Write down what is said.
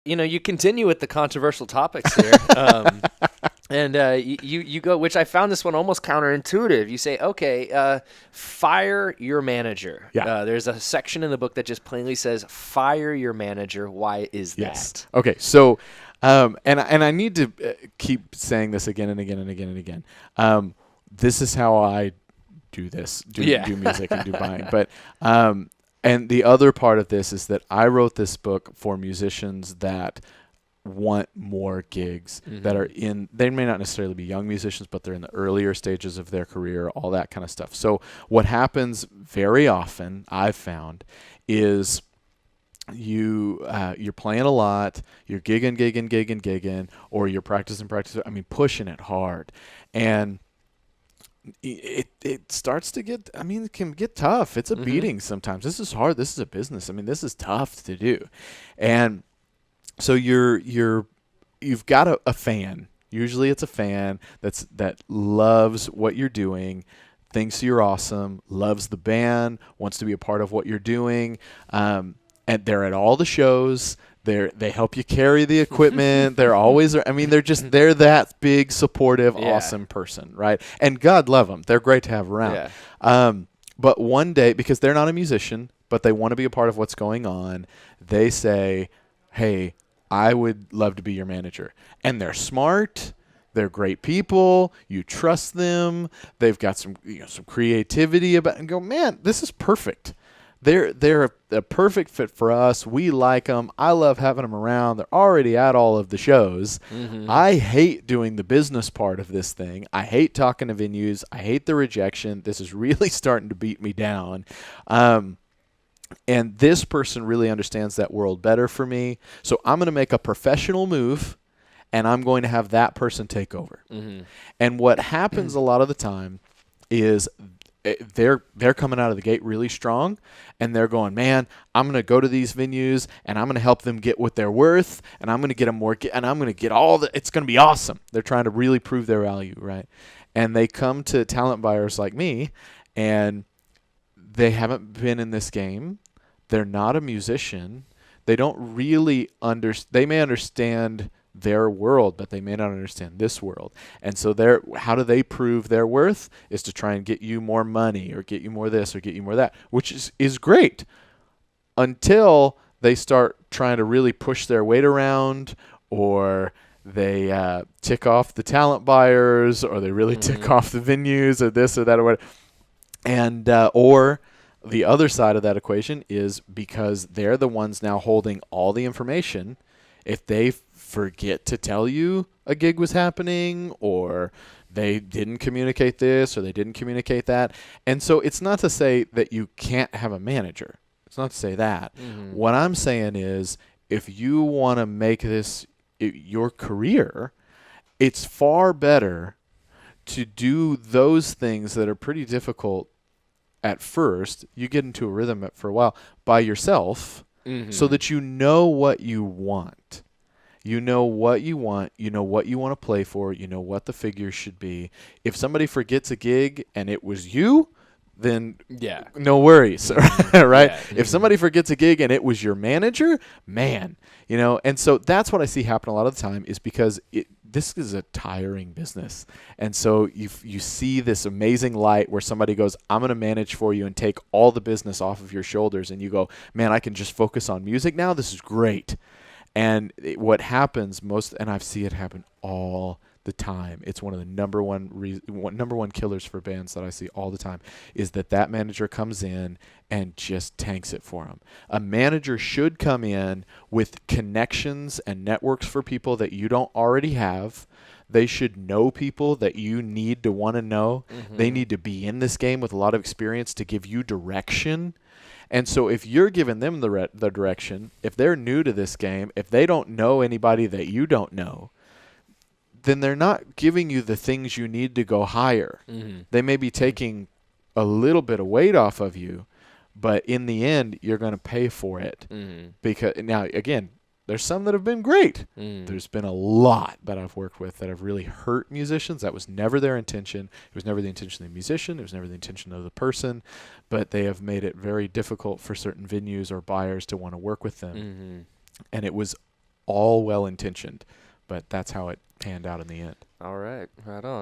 You continue with the controversial topics here. And you go, which I found this one almost counterintuitive. You say, okay, fire your manager. Yeah. There's a section in the book that just plainly says, fire your manager. Why is Yes. that? Okay. So, and I need to keep saying this again and again and again and again. This is how I do this, do music and do buying. But, and the other part of this is that I wrote this book for musicians that want more gigs, that are they may not necessarily be young musicians, but they're in the earlier stages of their career, all that kind of stuff. So what happens very often, I've found, is you're playing a lot, you're gigging, or you're practicing, pushing it hard. And it starts to get, it can get tough. It's a beating sometimes. This is hard. This is a business. This is tough to do. And so you've got a fan. Usually it's a fan that loves what you're doing, thinks you're awesome, loves the band, wants to be a part of what you're doing. And they're at all the shows. They help you carry the equipment. They're always, they're that big, supportive, awesome person, right? And God love them. They're great to have around. Yeah. But one day, because they're not a musician, but they want to be a part of what's going on, they say, hey, I would love to be your manager. And they're smart. They're great people. You trust them. They've got some creativity about, and go, man, this is perfect. They're a perfect fit for us. We like them. I love having them around. They're already at all of the shows. I hate doing the business part of this thing. I hate talking to venues. I hate the rejection. This is really starting to beat me down. And this person really understands that world better for me. So I'm going to make a professional move, and I'm going to have that person take over. And what happens a lot of the time is they're coming out of the gate really strong, and they're going, man, I'm going to go to these venues, and I'm going to help them get what they're worth, and I'm going to get them more, and I'm going to get it's going to be awesome. They're trying to really prove their value, right? And they come to talent buyers like me, and they haven't been in this game. They're not a musician. They don't really they may understand their world, but they may not understand this world. And so how do they prove their worth? Is to try and get you more money, or get you more this, or get you more that, which is great, until they start trying to really push their weight around, or they tick off the talent buyers, or they really tick off the venues, or this or that or whatever. And or the other side of that equation is, because they're the ones now holding all the information, if they forget to tell you a gig was happening, or they didn't communicate this, or they didn't communicate that. And so it's not to say that you can't have a manager. It's not to say that. What I'm saying is, if you want to make this your career, it's far better to do those things that are pretty difficult at first. You get into a rhythm for a while by yourself, so that you know what you want. You know what you want. You know what you want to play for. You know what the figures should be. If somebody forgets a gig and it was you, then no worries, right? If somebody forgets a gig and it was your manager, man, and so that's what I see happen a lot of the time, is because this is a tiring business. And so you see this amazing light where somebody goes, I'm going to manage for you and take all the business off of your shoulders. And you go, man, I can just focus on music now. This is great. And what happens and I see it happen all the time. It's one of the number one killers for bands that I see all the time, is that manager comes in and just tanks it for them. A manager should come in with connections and networks for people that you don't already have. They should know people that you need to want to know. They need to be in this game with a lot of experience to give you direction. And so if you're giving them the direction, if they're new to this game, if they don't know anybody that you don't know, then they're not giving you the things you need to go higher. They may be taking a little bit of weight off of you, but in the end, you're going to pay for it. Because now, again, there's some that have been great. There's been a lot that I've worked with that have really hurt musicians. That was never their intention. It was never the intention of the musician. It was never the intention of the person. But they have made it very difficult for certain venues or buyers to want to work with them. And it was all well intentioned, but that's how it panned out in the end. All right. Right on.